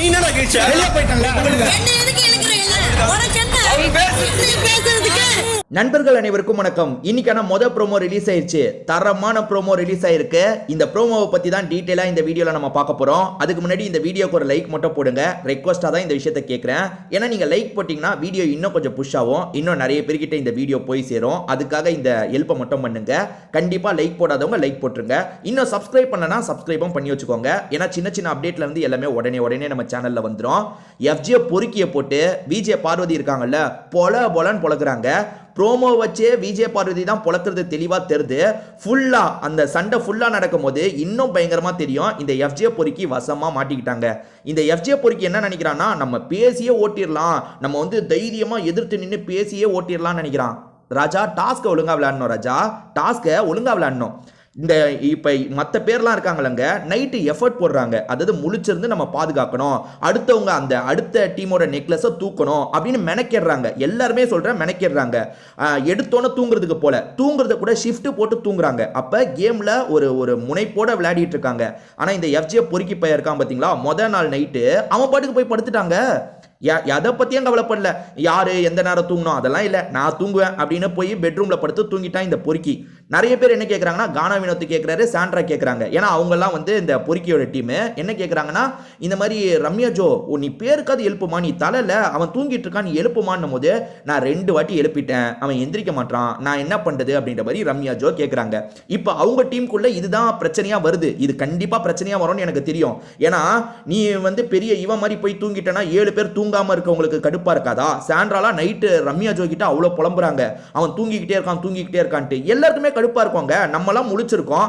நீ என்னடா கேட்ச வெளிய போய்ட்டல என்ன எதுக்கு இழுக்குறீங்க உனக்கு என்ன பேசுறதுக்கு நண்பர்கள் அனைவருக்கும் வணக்கம். இன்னைக்கான ப்ரோமோ ரிலீஸ் ஆயிருச்சு. தரமான ப்ரோமோ ரிலீஸ் ஆயிருக்கு. இந்த ப்ரோமோவை பத்தி தான் டீடைலா இந்த வீடியோல நம்ம பார்க்க போறோம். அதுக்கு முன்னாடி இந்த வீடியோக்கு ஒரு லைக் மட்டும் போடுங்க. ரெக்வஸ்டா தான் இந்த விஷயத்தை கேட்கிறேன். ஏன்னா நீங்க லைக் போட்டீங்கன்னா வீடியோ இன்னும் கொஞ்சம் புஷ் ஆகும், இன்னும் நிறைய பேர்கிட்ட இந்த வீடியோ போய் சேரும். அதுக்காக இந்த ஹெல்ப்பை மட்டும் பண்ணுங்க. கண்டிப்பா லைக் போடாதவங்க லைக் போட்டுருங்க. இன்னும் சப்ஸ்கிரைப் பண்ணனா சப்ஸ்கிரைபும் பண்ணி வச்சுக்கோங்க. ஏன்னா சின்ன சின்ன அப்டேட்ல இருந்து எல்லாமே உடனே நம்ம சேனல்ல வந்துடும். எஃப்ஜே பொறுக்கிய போட்டு விஜே பார்வதி இருக்காங்கல்ல, பொலன்னு பொழக்குறாங்க. ப்ரோமோ வச்சே விஜய் பார்வதி தான் பொழக்கிறது தெளிவா தெரியுது. ஃபுல்லா அந்த சண்டை ஃபுல்லா நடக்கும் போது இன்னும் பயங்கரமா தெரியும். இந்த எஃப்ஜே பொறுக்கி வசமா மாட்டிக்கிட்டாங்க. இந்த எஃப்ஜே பொறுக்கி என்ன நினைக்கிறான்னா, நம்ம பேசியே ஓட்டிடலாம், நம்ம வந்து தைரியமா எதிர்த்து நின்று பேசியே ஓட்டிடலாம்னு நினைக்கிறான். ராஜா டாஸ்கை ஒழுங்கா விளையாடணும். ராஜா டாஸ்கை ஒழுங்கா விளையாடணும். இந்த இப்போ மற்ற பேர்லாம் இருக்காங்களங்க, நைட்டு எஃபர்ட் போடுறாங்க. அதாவது முழிச்சிருந்து நம்ம பாதுகாக்கணும், அடுத்தவங்க அந்த அடுத்த டீமோட நெக்லஸை தூக்கணும் அப்படின்னு மெனக்கிடுறாங்க. எல்லாருமே சொல்கிறேன் மெனக்கிடுறாங்க. எடுத்தோன்னே தூங்குறதுக்கு போல தூங்குறத கூட ஷிஃப்ட் போட்டு தூங்குறாங்க. அப்போ கேமில் ஒரு முனைப்போட விளையாடிட்டு இருக்காங்க. ஆனால் இந்த எஃப்ஜே பொறுக்கி பையன் இருக்கான் பார்த்தீங்களா, மொதல் நாள் நைட்டு அவன் பாட்டுக்கு போய் படுத்துட்டாங்க. எதை பற்றியும் கவலைப்படல. யார் எந்த நேரம் தூங்கணும் அதெல்லாம் இல்லை, நான் தூங்குவேன் அப்படின்னு போய் பெட்ரூமில் படுத்து தூங்கிட்டான் இந்த பொறுக்கி. நிறைய பேர் என்ன கேட்குறாங்கன்னா, கானா வினோத் கேட்குறாரு, சாண்ட்ரா கேட்குறாங்க. ஏன்னா அவங்கெல்லாம் வந்து இந்த பொறுக்கியோட டீமு. என்ன கேட்குறாங்கன்னா, இந்த மாதிரி ரம்யா ஜோ நீ பேருக்காது எழுப்புமா, நீ தலையில் அவன் தூங்கிட்டு இருக்கான், நீ எழுப்புமான்னும் போது நான் 2 வாட்டி எழுப்பிட்டேன், அவன் எந்திரிக்க மாட்டான், நான் என்ன பண்ணுறது அப்படின்ற மாதிரி ரம்யா ஜோ கேட்குறாங்க. இப்போ அவங்க டீமுக்குள்ளே இதுதான் பிரச்சனையாக வருது. இது கண்டிப்பாக பிரச்சனையாக வரும்னு எனக்கு தெரியும். ஏன்னா நீ வந்து பெரிய இவன் மாதிரி போய் தூங்கிட்டேன்னா 7 பேர் தூங்காம இருக்கவங்களுக்கு கடுப்பா இருக்காதா? சாண்ட்ராலாம் நைட்டு ரம்யா ஜோ கிட்ட அவ்வளோ புலம்புறாங்க, அவன் தூங்கிக்கிட்டே இருக்கான்ட்டு. எல்லாருக்குமே கடுப்பா இருக்கோங்க. நம்மலாம் முழிச்சிருக்கோம்,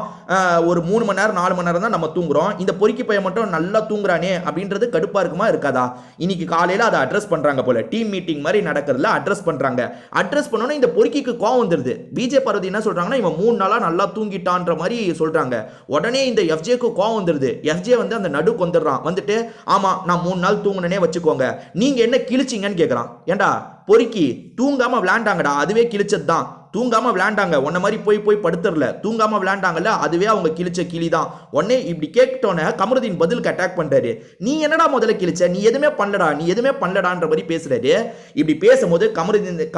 ஒரு 3 மணி நேரம் 4 மணி நேரம் தான் நம்ம தூங்குறோம். இந்த பொறுக்கி பையன் மட்டும் நல்லா தூங்குறானே அப்படின்றது கடுப்பா இருக்குமா இருக்காதா? இன்னைக்கு காலையில அதை அட்ரஸ் பண்றாங்க போல, டீம் மீட்டிங் மாதிரி நடக்கிறதுல அட்ரஸ் பண்றாங்க. அட்ரஸ் பண்ணோன்னா இந்த பொறுக்கிக்கு கோவம் வந்துருது. விஜய் பார்வதி என்ன சொல்றாங்கன்னா, இவன் 3 நாளா நல்லா தூங்கிட்டான்ற மாதிரி சொல்றாங்க. உடனே இந்த எஃப்ஜேக்கு கோவம் வந்துருது. எஃப்ஜே வந்து அந்த நடுக்கு வந்துடுறான். வந்துட்டு ஆமா நான் 3 நாள் தூங்குனனே வச்சுக்கோங்க, நீங்க என்ன கிழிச்சிங்கன்னு கேட்குறான். ஏண்டா பொறுக்கி தூங்காம விளையாண்டாங்கடா, அதுவே கிழிச்சது தான். தூங்காம விளையாண்டாங்க, உன்ன மாதிரி போய் படுத்துறல, தூங்காம விளையாண்டாங்கல்ல, அதுவே அவங்க கிழிச்ச கிளி தான். உடனே இப்படி கேட்டோன்னே கமருதீன் பதிலுக்கு அட்டாக் பண்றாரு. நீ என்னடா முதல்ல கிழிச்ச, நீ எதுவுமே பண்ணலடான்ற மாதிரி பேசுறாரு. இப்படி பேசும்போது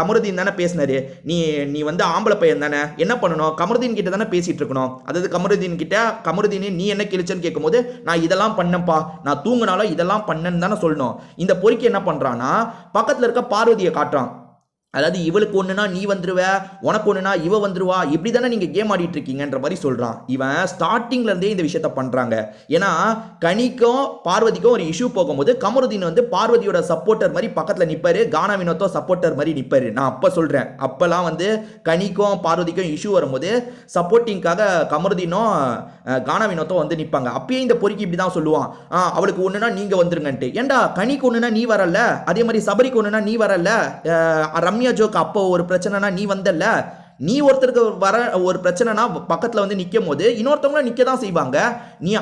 கமருதீன் தானே பேசினாரு, நீ வந்து ஆம்பளை பையன் தானே, என்ன பண்ணணும், கமருதீன் கிட்ட தானே பேசிட்டு இருக்கணும். அதாவது கமருதீன் நீ என்ன கிழிச்சன்னு கேட்கும் போது, நான் இதெல்லாம் பண்ணப்பா, நான் தூங்கினாலும் இதெல்லாம் பண்ணேன்னு தானே சொல்லணும். இந்த பொறுக்கி என்ன பண்றான்னா, பக்கத்துல இருக்க பார்வதியை காட்டுறான். அதாவது இவளுக்கு ஒண்ணுனா நீ வந்துருவ, உனக்கு ஒண்ணுனா இவ வந்துருவா, இப்படி தானே நீங்க கேம் ஆடிட்டு இருக்கீங்கன்ற மாதிரி சொல்றான். இவன் ஸ்டார்டிங்ல இருந்தே இந்த விஷயத்த பண்றாங்க. ஏன்னா கனிக்கும் பார்வதிக்கும் ஒரு இஷ்யூ போகும்போது கமருதீன் வந்து பார்வதியோட சப்போர்ட்டர் மாதிரி பக்கத்துல நிப்பாரு, கானா வினோத்தோ சப்போர்ட்டர் மாதிரி நிப்பாரு. நான் அப்ப சொல்றேன், அப்பெல்லாம் வந்து கனிக்கும் பார்வதிக்கும் இஷ்யூ வரும்போது சப்போர்ட்டிங்காக கமருதீனும் கானா வினோத்தோ வந்து நிப்பாங்க. அப்பயே இந்த பொறுக்கி இப்படி தான் சொல்லுவான், அவளுக்கு ஒண்ணுனா நீங்க வந்துருங்கன்ட்டு. ஏண்டா கனிக்கு ஒண்ணுனா நீ வரல, அதே மாதிரி சபரிக்கு ஒண்ணுனா நீ வரல, ரம்யா ஜோக்கு அப்போ ஒரு பிரச்சனைனா நீ வந்தல்ல, நீ ஒருத்தருக்கு வர ஒரு பிரச்சனைனா பக்கத்தில் வந்து நிற்கும் போது இன்னொருத்தவங்கள நிற்க தான் செய்வாங்க. நீ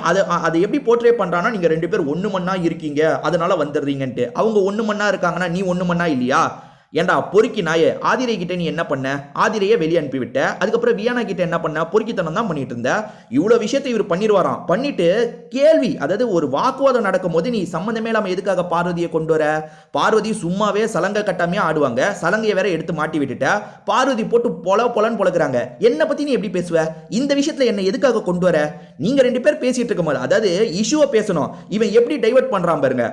அதை எப்படி போர்ட்ரே பண்ணுறான்னா, நீங்கள் 2 பேர் 1 மண்ணா இருக்கீங்க அதனால வந்துடுறீங்கன்ட்டு. அவங்க 1 மண்ணா இருக்காங்கன்னா நீ 1 மண்ணா இல்லையா? ஏண்டா பொறுக்கி நாயே, ஆதிரை கிட்ட நீ என்ன பண்ண, ஆதிரையே வெளியே அனுப்பிவிட்ட, அதுக்கப்புறம் வியானா கிட்ட என்ன பண்ண, பொறுக்கித்தனம் தான் பண்ணிட்டு இருந்த. இவ்வளோ விஷயத்தை இவர் பண்ணிடுவாராம். பண்ணிட்டு கேள்வி, அதாவது ஒரு வாக்குவாதம் நடக்கும் போது நீ சம்மந்தமே இல்லாமல் எதுக்காக பார்வதியை கொண்டு வர? பார்வதி சும்மாவே சலங்கை கட்டாமையா ஆடுவாங்க, சலங்கையை வேற எடுத்து மாட்டி விட்டுட்ட. பார்வதி போட்டு பொலன்னு பொழக்கிறாங்க. என்னை பத்தி நீ எப்படி பேசுவ? இந்த விஷயத்துல என்ன எதுக்காக கொண்டு வர? நீங்க 2 பேர் பேசிட்டு இருக்கும் போது, அதாவது இஷ்யூவை பேசணும், இவன் எப்படி டைவர்ட் பண்றான் பாருங்க.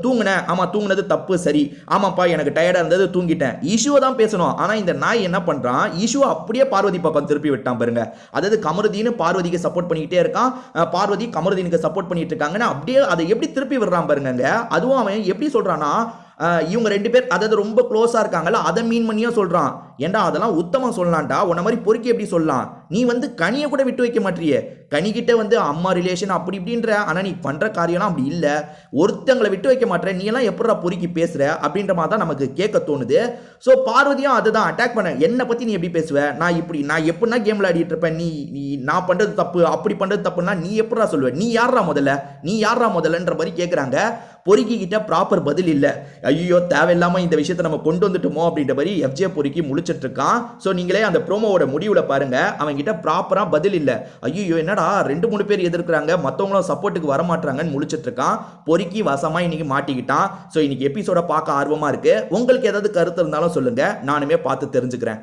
தூங்குன ஆமா தூங்குனது தப்பு, சரி ஆமாப்பா எனக்கு டயர்டா இருந்தது தூங்கிட்டேன், இஷ்யூவை தான் பேசணும். ஆனா இந்த நாய் என்ன பண்றான், இஷ்யூவை அப்படியே பார்வதி பக்கம் திருப்பி விட்டான் பாருங்க. அதாவது கமருதீன் பார்வதிக்கு சப்போர்ட் பண்ணிக்கிட்டே இருக்கான், பார்வதி கமருதீனுக்கு சப்போர்ட் பண்ணிட்டு இருக்காங்கன்னா அப்படியே அதை எப்படி திருப்பி விடுறான் பாருங்க. அதுவும் அவன் எப்படி சொல்றான்னா, இவங்க 2 பேர் அதாவது ரொம்ப க்ளோஸா இருக்காங்கல்ல, அதை மீன் பண்ணியும் சொல்றான். ஏண்டா அதெல்லாம் உத்தமம் சொல்லலாம்டா, உன்ன மாதிரி பொறுக்கி எப்படி சொல்லலாம்? நீ வந்து கனியை கூட விட்டு வைக்க மாட்டியே, கனிக்கிட்ட வந்து அம்மா ரிலேஷன் அப்படி இப்படின்ற, ஆனால் நீ பண்ற காரியம்லாம் அப்படி இல்லை, ஒருத்தங்களை விட்டு வைக்க மாட்டேற, நீ எல்லாம் எப்படா பொறுக்கி பேசுற அப்படின்ற மாதிரி தான் நமக்கு கேட்க தோணுது. ஸோ பார்வதியும் அதுதான் அட்டாக் பண்ண, என்னை பத்தி நீ எப்படி பேசுவ, நான் எப்படின்னா கேம் விளையாடிட்டு இருப்பேன், நீ நான் பண்றது தப்பு அப்படி பண்றது தப்புன்னா நீ எப்படா சொல்லுவ, நீ யாரா முதல்லன்ற மாதிரி கேட்குறாங்க. பொறுக்கி கிட்ட ப்ராப்பர் பதில் இல்ல. ஐயோ தேவையில்லாம இந்த விஷயத்தை நம்ம கொண்டு வந்துட்டோமோ அப்படின்ற மாதிரி எஃப்ஜே பொறுக்கி முழிச்சிட்டு இருக்கான். ஸோ நீங்களே அந்த ப்ரோமோவோட முடிவுல பாருங்க, அவங்க கிட்ட ப்ராப்பரா பதில் இல்ல. ஐயோ என்னடா 2-3 பேர் எதிர்க்கிறாங்க, மற்றவங்களும் சப்போர்ட்டுக்கு வர மாட்டாங்கன்னு முழிச்சிட்டு இருக்கான். பொறுக்கி வசமா இன்னைக்கு மாட்டிக்கிட்டான். ஸோ இன்னைக்கு எபிசோட பார்க்க ஆர்வமா இருக்கு. உங்களுக்கு ஏதாவது கருத்து இருந்தாலும் சொல்லுங்க, நானுமே பார்த்து தெரிஞ்சுக்கிறேன்.